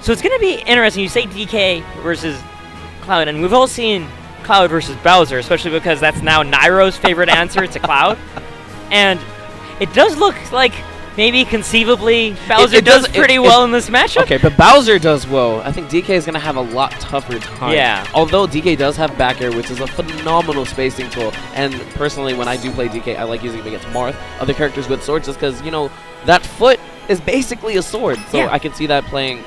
So it's going to be interesting. You say DK versus Cloud, and we've all seen Cloud versus Bowser, especially because that's now Nairo's favorite answer to Cloud. And it does look like maybe conceivably Bowser does pretty well in this matchup. Okay, but Bowser does well. I think DK is going to have a lot tougher time. Yeah. Although DK does have back air, which is a phenomenal spacing tool. And personally, when I do play DK, I like using it against Marth, other characters with swords, just because, you know, that foot is basically a sword. So yeah. I can see that playing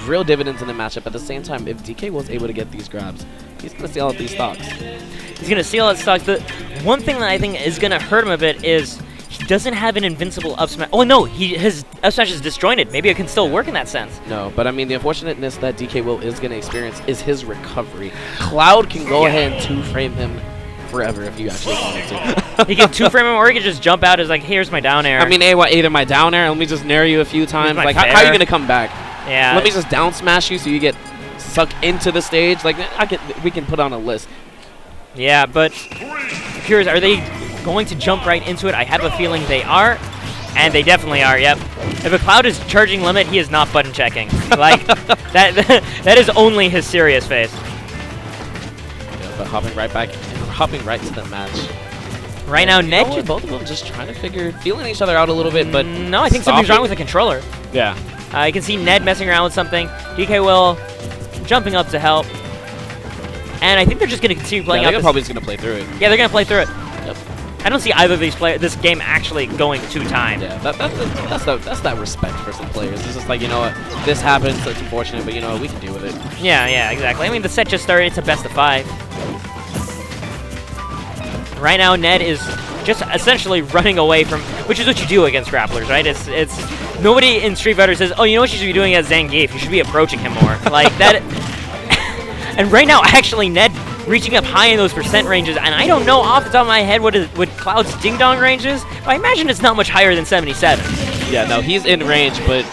real dividends in the matchup. At the same time, if DK was able to get these grabs, he's going to steal out these stocks. He's going to steal out stocks. The one thing that I think is going to hurt him a bit is he doesn't have an invincible up smash. Oh, no, his up smash is disjointed. Maybe it can still work in that sense. No, but I mean, the unfortunateness that Dkwill is going to experience is his recovery. Cloud can go ahead and two-frame him forever if you actually wanted to. He can two-frame him, or he can just jump out as like, here's my down air. I mean, either my down air, let me just nair you a few times. Like, how are you going to come back? Yeah. Let me just down smash you so you get sucked into the stage. Like, we can put on a list. Yeah, but curious, are they going to jump right into it? I have a feeling they are, and they definitely are, yep. If a Cloud is charging limit, he is not button checking. Like, that is only his serious face. Yeah, but hopping right back, hopping right to the match. Right now, Ned... both of them just trying to feeling each other out a little bit, but... No, I think something's wrong with the controller. Yeah. You can see Ned messing around with something. Dkwill jumping up to help. And I think they're just going to continue playing out they're probably just going to play through it. Yeah, they're going to play through it. Yep. I don't see either of these this game actually going to time. Yeah, that's that respect for some players. It's just like, you know what, this happens, so it's unfortunate, but you know what, we can deal with it. Yeah, exactly. I mean, the set just started. It's a best of 5. Right now, Ned is just essentially running away from, which is what you do against grapplers, right? It's nobody in Street Fighter says, oh, you know what you should be doing as Zangief? You should be approaching him more. Like that. And right now, actually, Ned reaching up high in those percent ranges, and I don't know off the top of my head what Cloud's Ding Dong range is, but I imagine it's not much higher than 77. Yeah, no, he's in range, but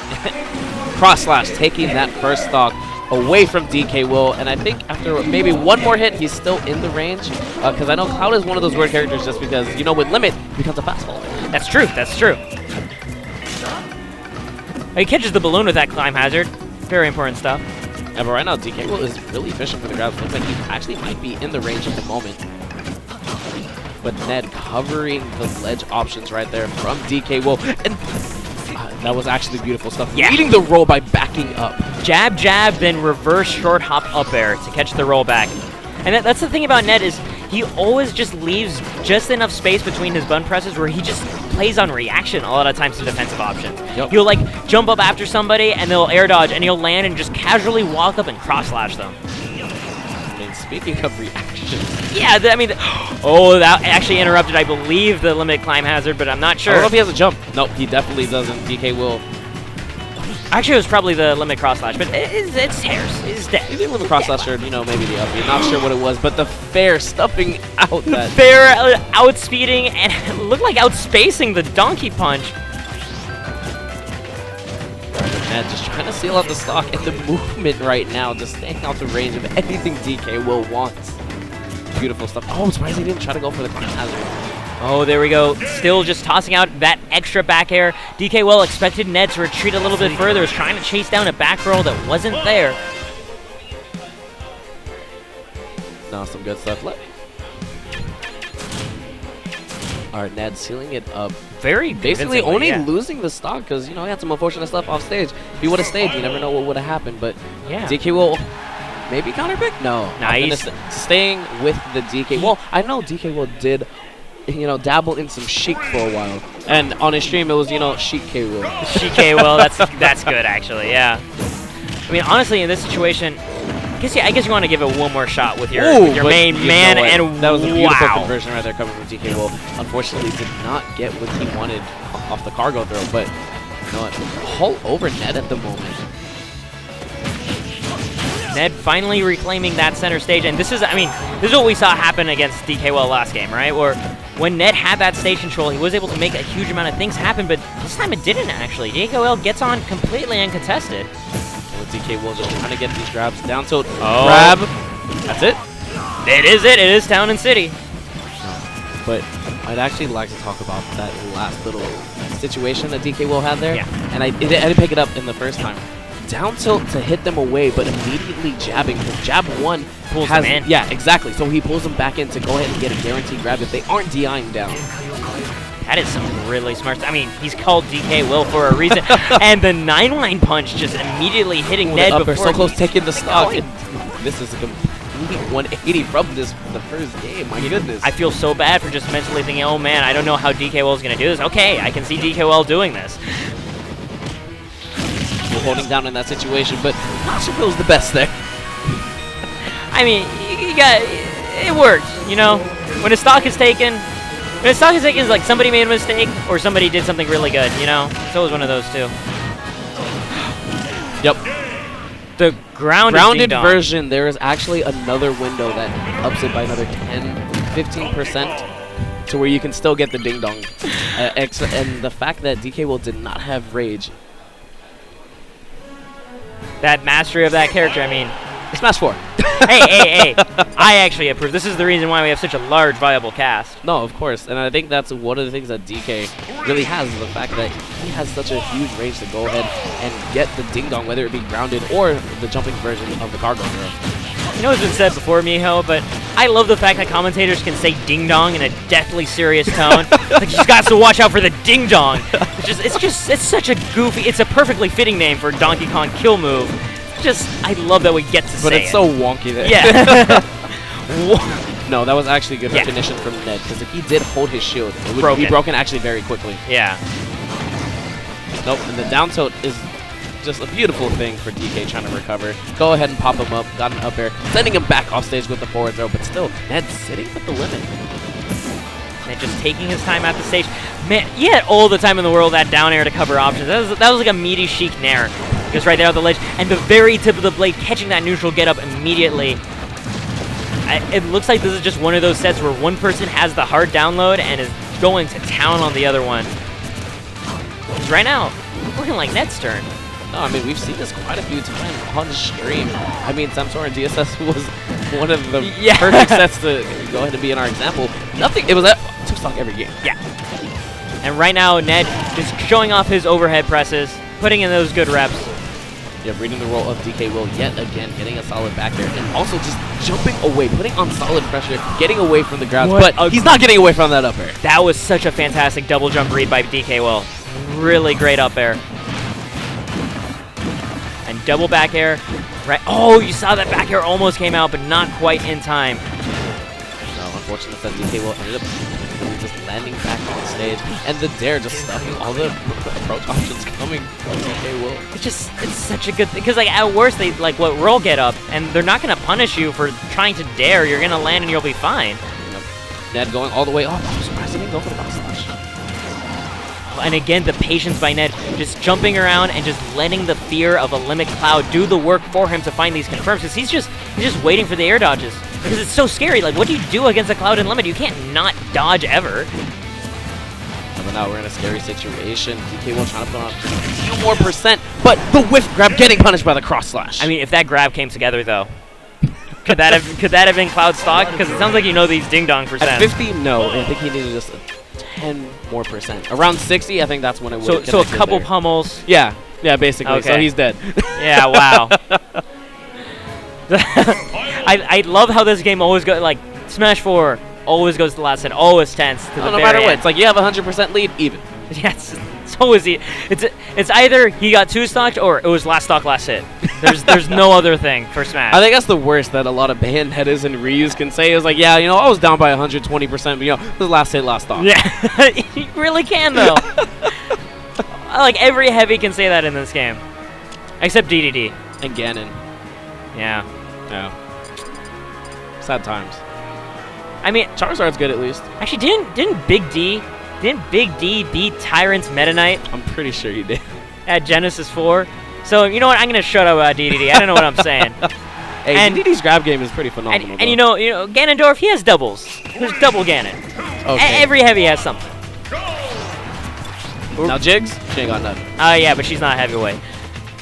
cross slash taking that first stock away from Dkwill, and I think after maybe one more hit, he's still in the range, because I know Cloud is one of those weird characters just because, you know, with limit, he becomes a fastball. That's true, that's true. He catches the balloon with that climb hazard. Very important stuff. Yeah, but right now, Dkwill is really fishing for the grabs. Looks like he actually might be in the range at the moment. But Ned covering the ledge options right there from Dkwill. And that was actually beautiful stuff. Yeah. Leading the roll by backing up. Jab, jab, then reverse short hop up air to catch the roll back. And that's the thing about Ned is he always just leaves just enough space between his button presses where he just plays on reaction a lot of times to defensive options. Yep. He'll like jump up after somebody and they'll air dodge and he'll land and just casually walk up and cross slash them. I mean, speaking of reactions. Yeah, I mean, oh, that actually interrupted, I believe, the limit climb hazard, but I'm not sure. I don't know if he has a jump. Nope, he definitely doesn't. Dkwill. Actually, it was probably the limit cross slash, but it's hairs. It's dead. Even with the cross slash, you know, maybe the up. You're not sure what it was, but the fair stuffing out that. Fair outspeeding and it looked like outspacing the donkey punch. Ned just trying to seal out the stock and the movement right now, just staying out the range of anything Dkwill wants. Beautiful stuff. Oh, I'm surprised he didn't try to go for the climb hazard. Oh, there we go. Still just tossing out that extra back air. Dkwill expected Ned to retreat a little bit further. Was trying to chase down a back throw that wasn't there. No, some good stuff. All right, Ned sealing it up. Basically only losing the stock because, you know, he had some unfortunate stuff off stage. If he would have stayed, you never know what would have happened. But yeah. Dkwill maybe counter pick? No. Nice. Staying with the DK. Well, I know Dkwill did, you know, dabble in some Sheik for a while. And on his stream, it was, you know, Sheik K-Will. Sheik K-Will, that's good, actually, yeah. I mean, honestly, in this situation, I guess you want to give it one more shot with your main man, and that was a beautiful conversion right there coming from Dkwill. Unfortunately, did not get what he wanted off the cargo throw, but you know what? All over Ned at the moment. Ned finally reclaiming that center stage, and this is what we saw happen against Dkwill last game, right? Where when Ned had that stage control, he was able to make a huge amount of things happen, but this time it didn't actually. Dkwill gets on completely uncontested. Dkwill just trying to get these grabs. Down tilt grab. That's it. It is it. It is Town and City. But I'd actually like to talk about that last little situation that Dkwill had there. Yeah. And I didn't pick it up in the first time. down tilt to hit them away, but immediately jabbing. Because jab 1 Pulls them in. Yeah, exactly. So he pulls them back in to go ahead and get a guaranteed grab if they aren't DIing down. That is some really smart stuff. I mean, he's called Dkwill for a reason. And the 9-line punch just immediately hitting Ned before. So close taking the stock. This is a complete 180 from the first game. My goodness. I feel so bad for just mentally thinking, oh man, I don't know how Dkwill is going to do this. Okay, I can see Dkwill doing this. We're holding down in that situation, but Dkwill the best there. I mean, you got it worked, you know? When a stock is taken, it's like somebody made a mistake or somebody did something really good, you know? So it was one of those two. Yep. The grounded version, there is actually another window that ups it by another 10-15% to where you can still get the ding dong. And the fact that Dkwill did not have rage. That mastery of that character, I mean. Smash 4. hey. I actually approve. This is the reason why we have such a large, viable cast. No, of course. And I think that's one of the things that DK really has, is the fact that he has such a huge range to go ahead and get the ding dong, whether it be grounded or the jumping version of the cargo throw. You know it's been said before, Miho, but I love the fact that commentators can say ding dong in a deathly serious tone. Like, you just got to watch out for the ding dong. It's such a goofy, it's a perfectly fitting name for Donkey Kong kill move. I love that we get to say it. But it's so wonky there. Yeah. No, that was actually good recognition from Ned, because if he did hold his shield, it would be broken actually very quickly. Yeah. Nope, and the down tilt is just a beautiful thing for DK trying to recover. Go ahead and pop him up, got an up air, sending him back off stage with the forward throw, but still, Ned's sitting with the limit. And just taking his time at the stage. Man, he had all the time in the world that down air to cover options. That was like a meaty chic nair. Just right there on the ledge. And the very tip of the blade catching that neutral get up immediately. It looks like this is just one of those sets where one person has the hard download and is going to town on the other one. Because right now, looking like Ned's turn. No, I mean, we've seen this quite a few times on the stream. I mean, Samsora and DSS was one of the perfect sets to go ahead and be in our example. It was at 2-stock every game. Yeah. And right now, Ned just showing off his overhead presses, putting in those good reps. Yeah, reading the role of Dkwill yet again, getting a solid back there, and also just jumping away, putting on solid pressure, getting away from the grabs, but he's not getting away from that up air. That was such a fantastic double jump read by Dkwill. Really great up air. And double back air. Right. Oh, you saw that back air almost came out, but not quite in time. No, unfortunately, that Dkwill ended up just landing back on stage, and the dare just stopping all the approach options coming from Dkwill. It's such a good thing, because like at worst they roll get up, and they're not gonna punish you for trying to dare. You're gonna land and you'll be fine. Yep. Ned going all the way off. I'm surprised he didn't go for the cross slash. And again, the patience by Ned, just jumping around and just letting the fear of a limit cloud do the work for him to find these confirms, because he's just waiting for the air dodges. Because it's so scary. Like, what do you do against a cloud in limit? You can't not dodge ever. But now we're in a scary situation. Dkwill trying to put on a few more %, but the whiff grab getting punished by the cross slash. I mean, if that grab came together, though, could that have been cloud stock? Because it sounds like you know these ding dong %. At 50, no. I think he needed just 10 more %. Around 60, I think that's when it would. So a couple pummels. Yeah, basically. Okay. So he's dead. Yeah, wow. I love how this game always goes, like, Smash 4 always goes to the last set, always tense to the no matter what. It's like you have 100% lead, even. Yes, it's always it's either he got 2-stocked or it was last stock, last hit. There's no other thing for Smash. I think that's the worst that a lot of bandheaders and Ryus can say is like, yeah, you know, I was down by 120%, but you know, this is last hit, last stock. Yeah, you really can though. Like every heavy can say that in this game, except DDD and Ganon. Yeah. Sad times. I mean, Charizard's good at least. Actually, didn't Big D beat Tyrant's Meta Knight? I'm pretty sure he did. At Genesis 4. So, you know what? I'm going to shut up about DDD. I don't know what I'm saying. Hey, and DDD's grab game is pretty phenomenal. And you know, Ganondorf, he has doubles. There's double Ganon. Okay. Every heavy has something. Now Jigs, she ain't got nothing. Oh, yeah, but she's not heavyweight.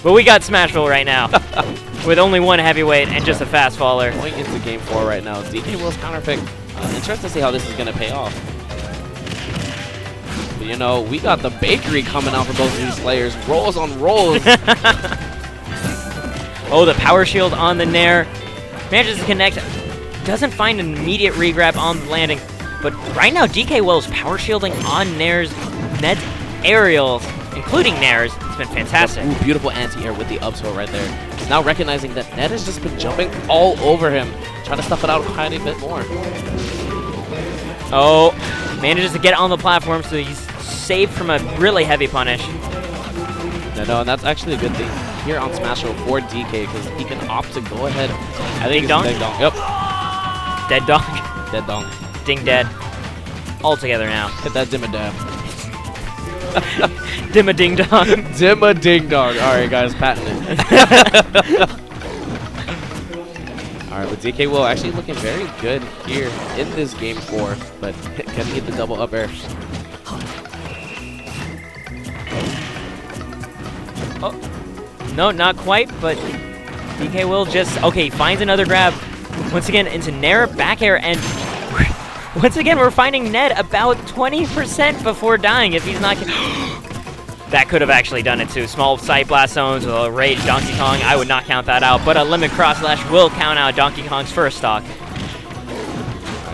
But we got Smashville right now. With only one heavyweight and just a fast faller. Going into game 4 right now. Dkwill's counter pick. Interesting to see how this is going to pay off. But, you know, we got the bakery coming out for both of these players. Rolls on rolls. Oh, the power shield on the Nair. Manages to connect. Doesn't find an immediate regrab on the landing. But right now, Dkwill is power shielding on Ned's aerials, including Nair's. It's been fantastic. Ooh, beautiful anti-air with the up tilt right there. He's now recognizing that Ned has just been jumping all over him, trying to stuff it out quite a bit more. Oh, manages to get on the platform, so he's saved from a really heavy punish. No, and that's actually a good thing here on Smash Bros. For DK, because he can opt to go ahead. I think Ding dong? Ding dong. Yep. Dead dong. Dead dong. Ding dead. All together now. Hit that dimma dab. Dimma ding dong. Dimma ding dong. Alright, guys, patent it. Alright, but Dkwill actually looking very good here in this game 4, but can he get the double up air? Oh, no, not quite, but Dkwill just, okay, finds another grab. Once again, into Nair, back air, and once again, we're finding Ned about 20% before dying if he's not... That could have actually done it too. Small side blast zones with a Rage Donkey Kong. I would not count that out, but a limit cross slash will count out Donkey Kong's first stock.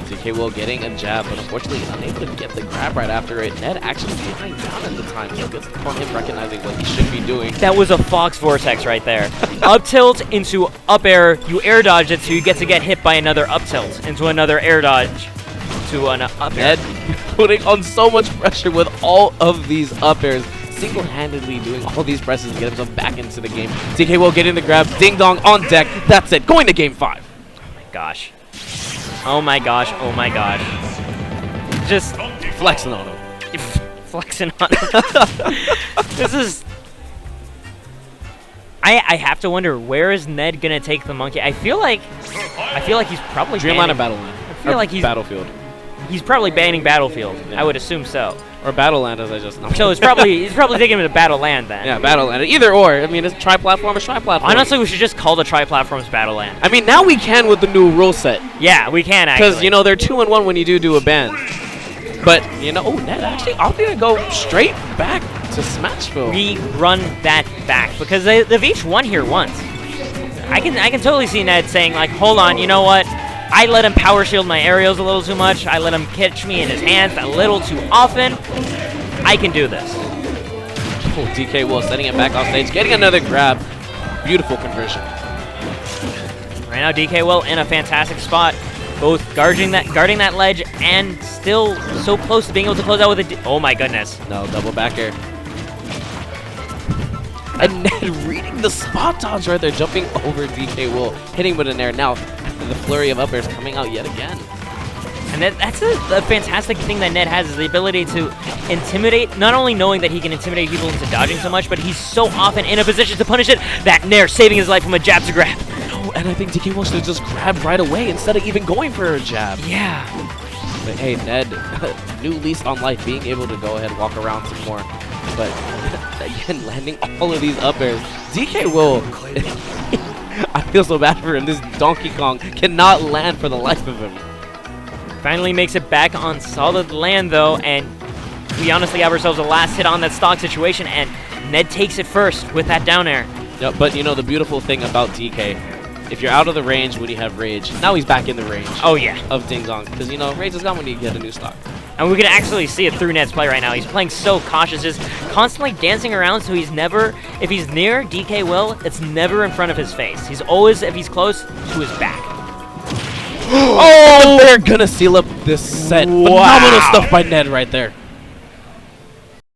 Dkwill getting a jab, but unfortunately unable to get the grab right after it. Ned actually flying down at the time. So gets upon him recognizing what he should be doing. That was a Fox Vortex right there. Up tilt into up air. You air dodge it, so you get to get hit by another up tilt into another air dodge to an up air. Ned putting on so much pressure with all of these up airs. Single-handedly doing all these presses to get himself back into the game. Dkwill getting the grab. Ding dong on deck. That's it. Going to game 5. Oh my gosh. Oh my gosh. Oh my gosh. Just flexing on him. Flexing on him. This is... I have to wonder, where is Ned gonna take the monkey? I feel like he's probably Dreamline or Battleland? I feel like he's Battlefield. He's probably banning Battlefield. Yeah. I would assume so. Or Battleland, as I just know. So he's probably taking him to Battleland then. Yeah, Battleland. Either or. I mean, it's tri-platform or tri-platform. Honestly, we should just call the tri-platforms Battleland. I mean, now we can with the new rule set. Yeah, we can actually. Because, you know, they're 2-1 when you do a ban. But, you know, Ned actually opted to go straight back to Smashville. We run that back because they've each won here once. I can totally see Ned saying, like, hold on, you know what? I let him power shield my aerials a little too much. I let him catch me in his hands a little too often. I can do this. Oh, Dkwill setting it back off stage, getting another grab. Beautiful conversion. Right now, Dkwill in a fantastic spot, both guarding that ledge and still so close to being able to close out with a... Oh my goodness. No, double back air. And Ned reading the spot dodge right there, jumping over Dkwill, hitting with an air. Now, the flurry of up airs coming out yet again. And that's a fantastic thing that Ned has, is the ability to intimidate, not only knowing that he can intimidate people into dodging so much, but he's so often in a position to punish it. That Nair saving his life from a jab to grab. No, and I think Dkwill should have just grabbed right away instead of even going for a jab. Yeah. But hey, Ned, new lease on life, being able to go ahead and walk around some more. But again, landing all of these up airs. Dkwill, I feel so bad for him. This Donkey Kong cannot land for the life of him. Finally makes it back on solid land, though, and we honestly have ourselves a last hit on that stock situation, and Ned takes it first with that down air. Yeah, but you know, the beautiful thing about DK, if you're out of the range when you have Rage, now he's back in the range. Oh, yeah. Of Ding Dong, because, you know, Rage is gone when you get a new stock. And we can actually see it through Ned's play right now. He's playing so cautious, just constantly dancing around, so he's never, if he's near Dkwill, it's never in front of his face. He's always, if he's close, to his back. Oh, they're gonna seal up this set. Wow. Phenomenal stuff by Ned right there.